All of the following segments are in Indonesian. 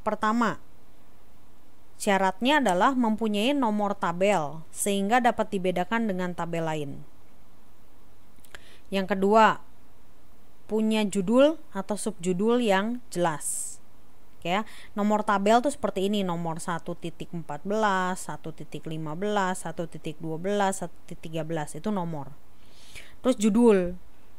pertama, syaratnya adalah mempunyai nomor tabel sehingga dapat dibedakan dengan tabel lain. Yang kedua, punya judul atau subjudul yang jelas. Oke ya, nomor tabel tuh seperti ini, nomor 1.14, 1.15, 1.12, 1.13 itu nomor. Terus judul.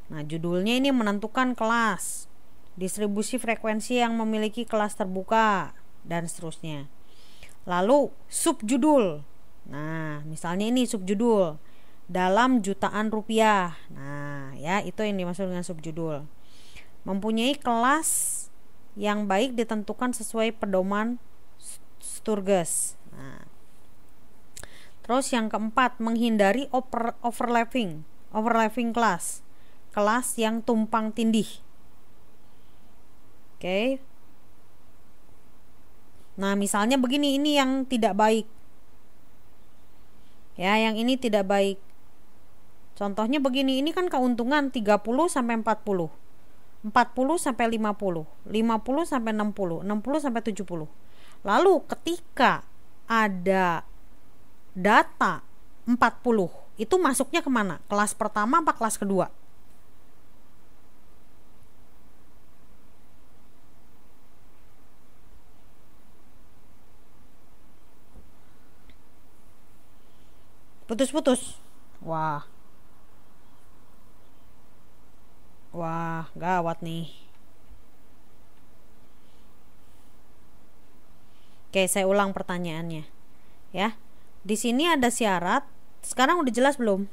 Nah, judulnya ini menentukan kelas, distribusi frekuensi yang memiliki kelas terbuka, dan seterusnya. Lalu subjudul. Nah, misalnya ini subjudul dalam jutaan rupiah. Nah, ya itu yang dimaksud dengan subjudul. Mempunyai kelas yang baik ditentukan sesuai pedoman Sturges. Nah, terus yang keempat, menghindari overlapping kelas yang tumpang tindih. Oke. Nah, misalnya begini, ini yang tidak baik. Ya, yang ini tidak baik. Contohnya begini, ini kan keuntungan 30 sampai 40. 40 sampai 50, 50 sampai 60, 60 sampai 70. Lalu ketika ada data 40, itu masuknya kemana? Kelas pertama apa kelas kedua? Putus-putus. Wah, gawat nih. Oke, saya ulang pertanyaannya. Ya. Di sini ada syarat. Sekarang udah jelas belum?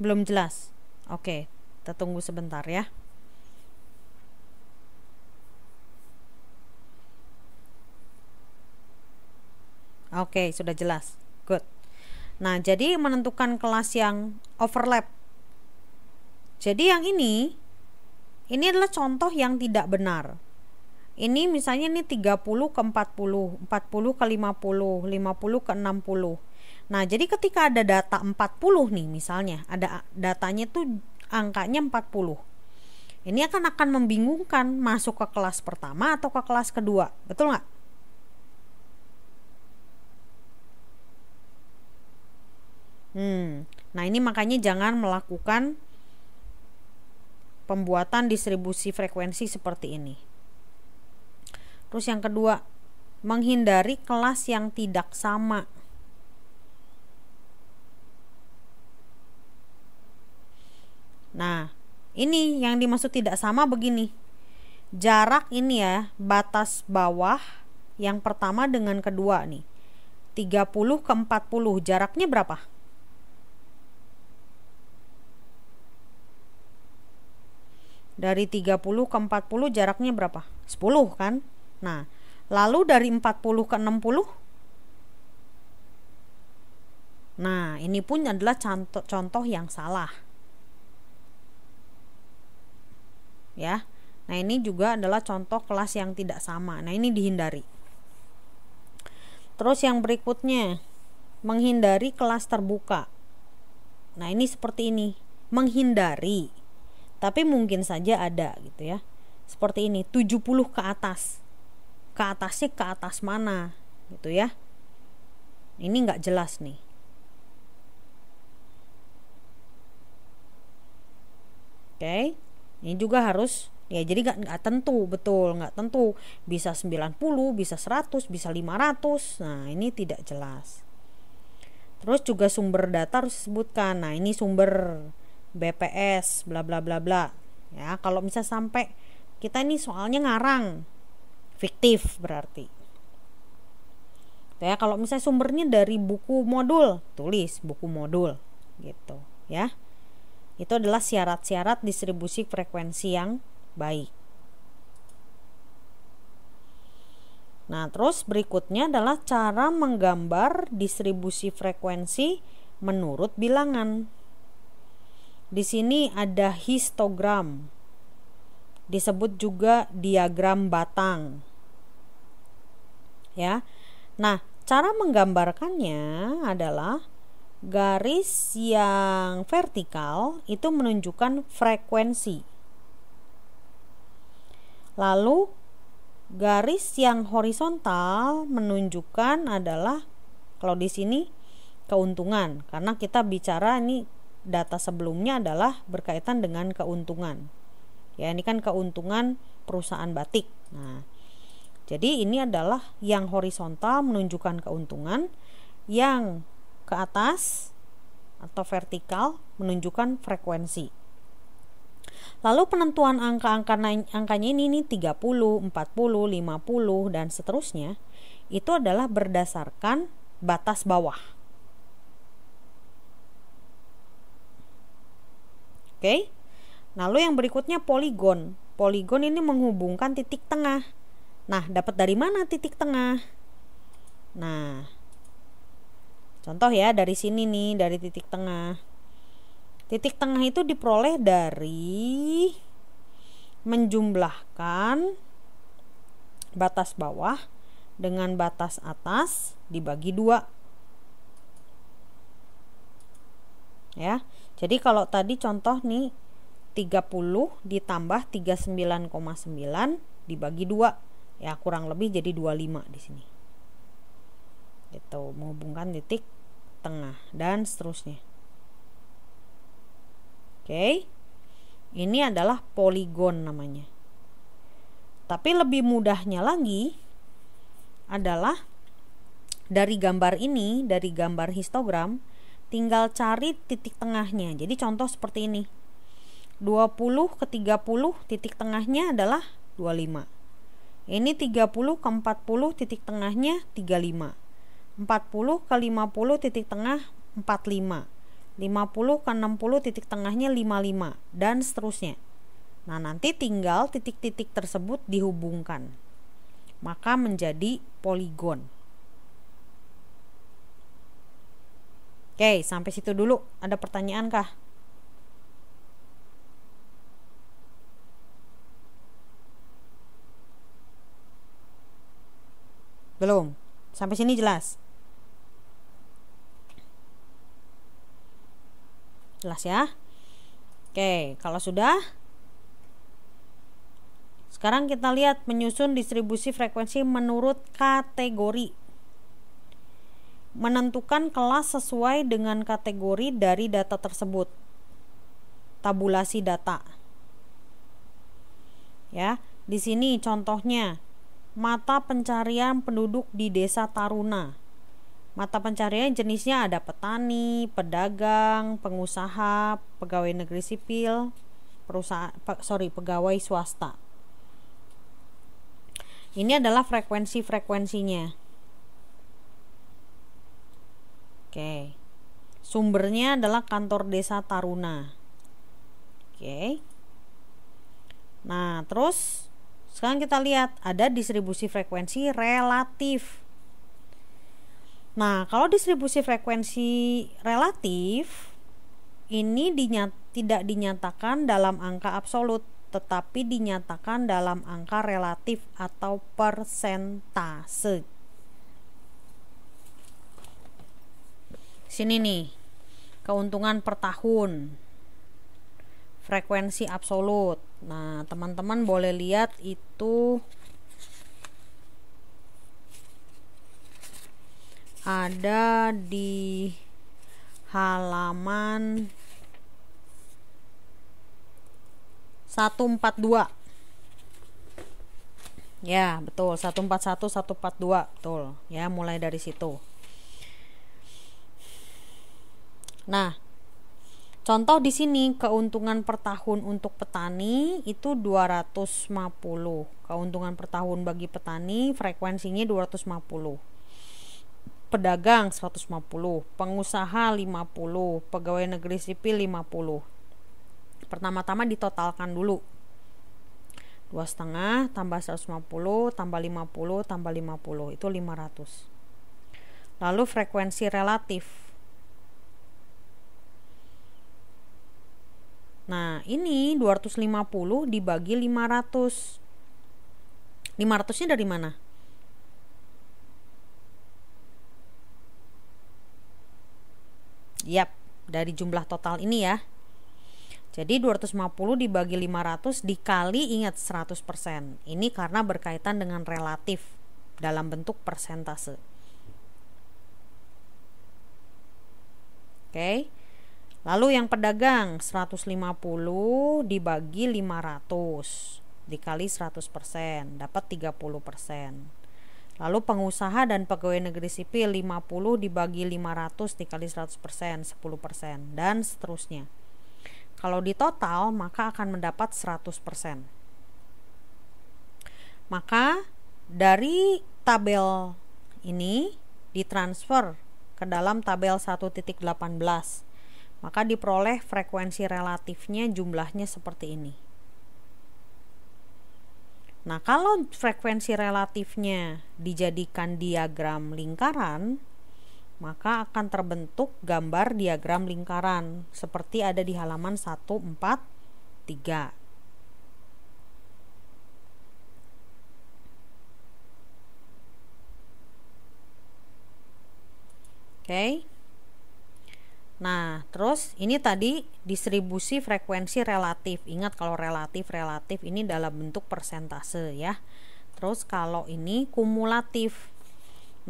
Belum jelas. Oke, kita tunggu sebentar ya. Oke, sudah jelas. Good. Nah, jadi menentukan kelas yang overlap. Jadi yang ini adalah contoh yang tidak benar. Ini misalnya ini 30 ke 40, 40 ke 50, 50 ke 60. Nah, jadi ketika ada data 40 nih misalnya, ada datanya tuh angkanya 40. Ini akan membingungkan masuk ke kelas pertama atau ke kelas kedua. Betul nggak? Nah, ini makanya jangan melakukan pembuatan distribusi frekuensi seperti ini. Terus yang kedua, menghindari kelas yang tidak sama. Nah, ini yang dimaksud tidak sama begini. Jarak ini ya, batas bawah yang pertama dengan kedua nih. 30 ke 40, jaraknya berapa? Dari 30 ke 40 jaraknya berapa? 10 kan? Nah, lalu dari 40 ke 60? Nah, ini pun adalah contoh yang salah. Ya. Nah, ini juga adalah contoh kelas yang tidak sama. Nah, ini dihindari. Terus yang berikutnya, menghindari kelas terbuka. Nah, ini seperti ini. Menghindari. Tapi mungkin saja ada gitu ya. Seperti ini, 70 ke atas. Ke atasnya ke atas mana gitu ya. Ini nggak jelas nih. Oke. Ini juga harus ya, jadi nggak tentu, betul, nggak tentu. Bisa 90, bisa 100, bisa 500. Nah, ini tidak jelas. Terus juga sumber data harus disebutkan. Nah, ini sumber BPS bla bla bla bla. Ya, kalau bisa sampai kita ini soalnya ngarang fiktif berarti. Ya, kalau misalnya sumbernya dari buku modul, tulis buku modul gitu ya. Itu adalah syarat-syarat distribusi frekuensi yang baik. Nah, terus berikutnya adalah cara menggambar distribusi frekuensi menurut bilangan. Di sini ada histogram, disebut juga diagram batang. Ya. Nah, cara menggambarkannya adalah Garis yang vertikal itu menunjukkan frekuensi. Lalu garis yang horizontal menunjukkan adalah, kalau di sini, keuntungan, karena kita bicara ini data sebelumnya adalah berkaitan dengan keuntungan. Ya, ini kan keuntungan perusahaan batik. Nah, jadi ini adalah yang horizontal menunjukkan keuntungan, yang ke atas atau vertikal menunjukkan frekuensi. Lalu penentuan angkanya ini nih 30, 40, 50 dan seterusnya itu adalah berdasarkan batas bawah. Oke. Lalu yang berikutnya poligon. Poligon ini menghubungkan titik tengah. Nah, dapat dari mana titik tengah? Nah, contoh ya, dari sini nih, dari titik tengah. Titik tengah itu diperoleh dari menjumlahkan batas bawah dengan batas atas dibagi 2. Ya. Jadi kalau tadi contoh nih 30 ditambah 39,9 dibagi 2. Ya, kurang lebih jadi 25 di sini. Gitu, menghubungkan titik tengah dan seterusnya. Oke. Ini adalah poligon namanya. Tapi lebih mudahnya lagi adalah dari gambar ini, dari gambar histogram, tinggal cari titik tengahnya. Jadi contoh seperti ini. 20 ke 30 titik tengahnya adalah 25. Ini 30 ke 40 titik tengahnya 35. 40 ke 50 titik tengah 45. 50 ke 60 titik tengahnya 55 dan seterusnya. Nah, nanti tinggal titik-titik tersebut dihubungkan, maka menjadi poligon. Oke, sampai situ dulu. Ada pertanyaan kah? Belum? Sampai sini jelas? Jelas ya? Oke, kalau sudah, sekarang kita lihat menyusun distribusi frekuensi menurut kategori. Menentukan kelas sesuai dengan kategori dari data tersebut. Tabulasi data. Ya, di sini contohnya mata pencarian penduduk di Desa Taruna. Mata pencarian jenisnya ada petani, pedagang, pengusaha, pegawai negeri sipil, pegawai swasta. Ini adalah frekuensinya. Oke. Sumbernya adalah kantor Desa Taruna. Oke. Nah, terus sekarang kita lihat ada distribusi frekuensi relatif. Nah, kalau distribusi frekuensi relatif ini tidak dinyatakan dalam angka absolut, tetapi dinyatakan dalam angka relatif atau persentase. Sini nih, keuntungan per tahun, frekuensi absolut. Nah, teman-teman boleh lihat itu ada di halaman 142. Ya, betul, 141, 142, betul. Ya, mulai dari situ. Nah, contoh di sini keuntungan per tahun untuk petani itu 250. Keuntungan per tahun bagi petani frekuensinya 250. Pedagang 150, pengusaha 50, pegawai negeri sipil 50. Pertama-tama ditotalkan dulu. 2,5 tambah 150 tambah 50 tambah 50 itu 500. Lalu frekuensi relatif. Nah, ini 250 dibagi 500. 500-nya dari mana? Yap, dari jumlah total ini ya. Jadi 250 dibagi 500 dikali, ingat 100%. Ini karena berkaitan dengan relatif dalam bentuk persentase. Oke. Lalu yang pedagang 150 dibagi 500 dikali 100%, dapat 30%. Lalu pengusaha dan pegawai negeri sipil 50 dibagi 500 dikali 100%, 10%, dan seterusnya. Kalau di total maka akan mendapat 100%. Maka dari tabel ini ditransfer ke dalam tabel 1.18. Maka diperoleh frekuensi relatifnya jumlahnya seperti ini. Nah, kalau frekuensi relatifnya dijadikan diagram lingkaran, maka akan terbentuk gambar diagram lingkaran seperti ada di halaman 143. Oke. Nah, terus ini tadi distribusi frekuensi relatif. Ingat kalau relatif ini dalam bentuk persentase ya. Terus kalau ini kumulatif.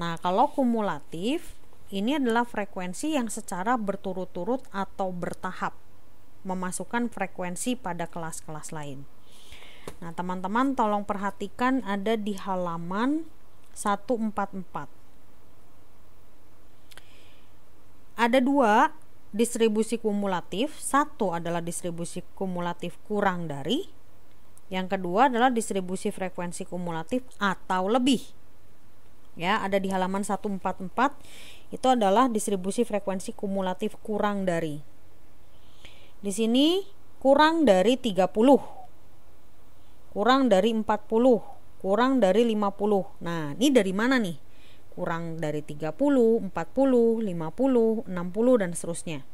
Nah, kalau kumulatif ini adalah frekuensi yang secara berturut-turut atau bertahap memasukkan frekuensi pada kelas-kelas lain. Nah, teman-teman tolong perhatikan ada di halaman 144. Ada dua distribusi kumulatif. Satu adalah distribusi kumulatif kurang dari. Yang kedua adalah distribusi frekuensi kumulatif atau lebih. Ya, ada di halaman 144. Itu adalah distribusi frekuensi kumulatif kurang dari. Di sini kurang dari 30, kurang dari 40, kurang dari 50. Nah, ini dari mana nih? Kurang dari 30, 40, 50, 60 dan seterusnya.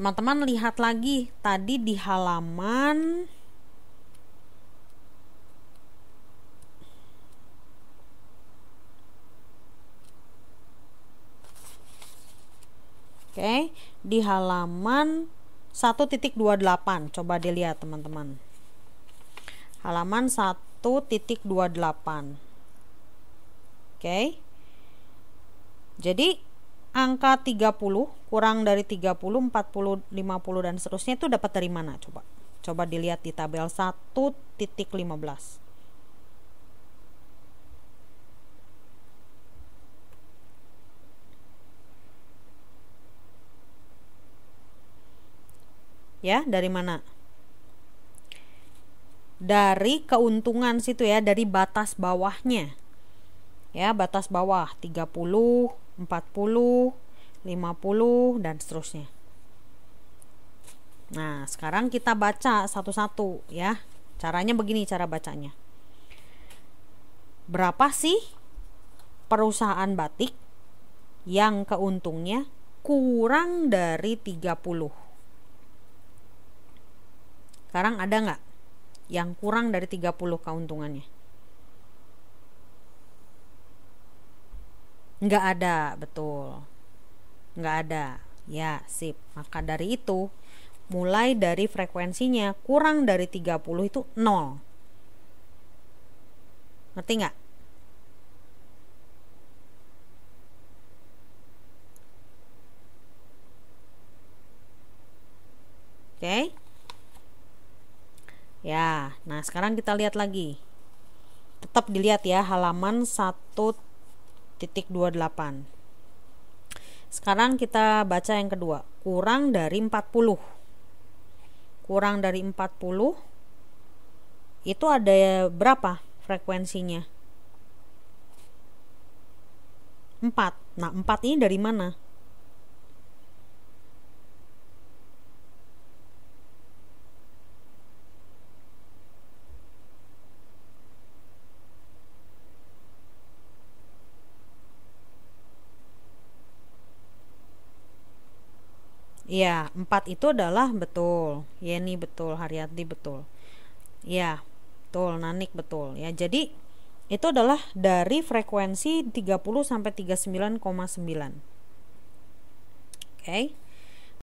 Teman-teman lihat lagi tadi di halaman di halaman 1.28. Coba dilihat teman-teman. Halaman 1.28. Jadi angka 30 kurang dari 30, 40, 50 dan seterusnya itu dapat dari mana? Coba dilihat di tabel 1.15. Ya, dari mana? Dari keuntungan situ ya, dari batas bawahnya. Ya, batas bawah 30, 40, 50 dan seterusnya. Nah, sekarang kita baca satu-satu ya. Caranya begini cara bacanya. Berapa sih perusahaan batik yang keuntungnya kurang dari 30? Sekarang ada nggak yang kurang dari 30 keuntungannya? Nggak ada, betul. Nggak ada. Ya, sip. Maka dari itu, mulai dari frekuensinya kurang dari 30 itu 0. Ngerti nggak? Oke. Ya, nah sekarang kita lihat lagi. Tetap dilihat ya halaman 1.28. Sekarang kita baca yang kedua. Kurang dari 40. Kurang dari 40 itu ada berapa frekuensinya? 4. Nah, 4 ini dari mana? Iya, 4 itu adalah betul. Yeni betul, Haryati betul. Iya, betul, Nanik betul. Ya, jadi itu adalah dari frekuensi 30 sampai 39,9. Okay.